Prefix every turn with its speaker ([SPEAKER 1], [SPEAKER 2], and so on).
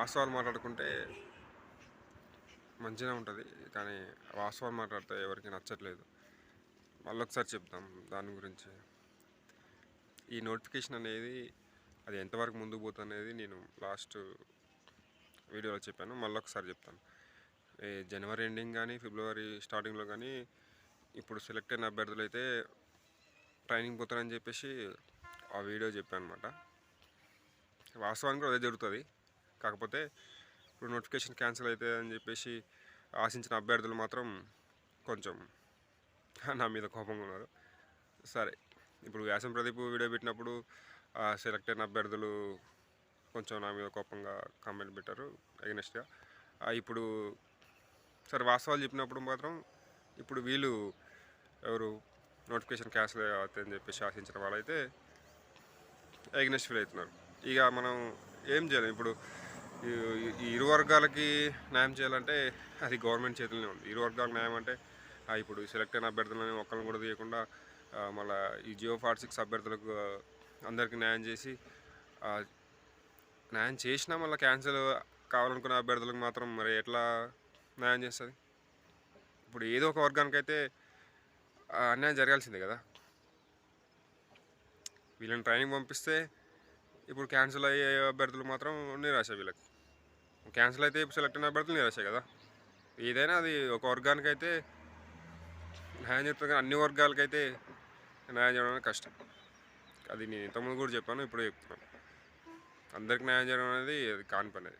[SPEAKER 1] వాస్తవాలు మాట్లాడుకుంటే మంచిగా ఉంటుంది, కానీ వాస్తవాలు మాట్లాడితే ఎవరికి నచ్చట్లేదు. మళ్ళొకసారి చెప్తాం దాని గురించి. ఈ నోటిఫికేషన్ అనేది అది ఎంతవరకు ముందుకు పోతుంది అనేది నేను లాస్ట్ వీడియోలో చెప్పాను, మళ్ళొకసారి చెప్తాను. జనవరి ఎండింగ్ కానీ ఫిబ్రవరి స్టార్టింగ్లో కానీ ఇప్పుడు సెలెక్ట్ అయిన అభ్యర్థులు అయితే ట్రైనింగ్ పోతారని చెప్పేసి ఆ వీడియో చెప్పాను అనమాట. వాస్తవానికి అదే జరుగుతుంది. కాకపోతే ఇప్పుడు నోటిఫికేషన్ క్యాన్సిల్ అవుతుంది అని చెప్పేసి ఆశించిన అభ్యర్థులు మాత్రం కొంచెం నా మీద కోపంగా ఉన్నారు. సరే, ఇప్పుడు వ్యాసం ప్రదీప్ వీడియో పెట్టినప్పుడు సెలెక్ట్ అయిన అభ్యర్థులు కొంచెం నా మీద కోపంగా కామెంట్ పెట్టారు అగెనెస్ట్గా. ఇప్పుడు సరే వాస్తవాలు చెప్పినప్పుడు మాత్రం ఇప్పుడు వీళ్ళు ఎవరు నోటిఫికేషన్ క్యాన్సిల్ అవుతుందని చెప్పేసి ఆశించిన వాళ్ళైతే అగెనెస్ట్ ఫీల్ అవుతున్నారు. ఇక మనం ఏం చేయాలి? ఇప్పుడు ఈ ఇరు వర్గాలకి న్యాయం చేయాలంటే అది గవర్నమెంట్ చేతుల్లోనే ఉంది. ఇరు వర్గాలకు న్యాయం అంటే ఇప్పుడు సెలెక్ట్ అయిన అభ్యర్థులని ఒక్కరిని కూడా తీయకుండా మళ్ళీ ఈ జియో 46 అభ్యర్థులకు అందరికీ న్యాయం చేసి న్యాయం చేసినా మళ్ళీ క్యాన్సిల్ కావాలనుకున్న అభ్యర్థులకు మాత్రం మరి ఎట్లా న్యాయం చేస్తుంది? ఇప్పుడు ఏదో ఒక వర్గానికి అయితే అన్యాయం జరగాల్సిందే కదా. వీళ్ళని ట్రైనింగ్ పంపిస్తే ఇప్పుడు క్యాన్సిల్ అయ్యే అభ్యర్థులు మాత్రం నిరాశ. వీళ్ళకి క్యాన్సిల్ అయితే సెలెక్ట్ అయిన అభ్యర్థులు నిరాశ కదా. ఏదైనా అది ఒక వర్గానికి అయితే న్యాయం చెప్తుంది, కానీ అన్ని వర్గాలకైతే న్యాయం చేయడం కష్టం. అది నేను ఇంతకుముందు కూడా చెప్పాను, ఇప్పుడు చెప్తున్నాను. అందరికి న్యాయం చేయడం అనేది అది కాని పని.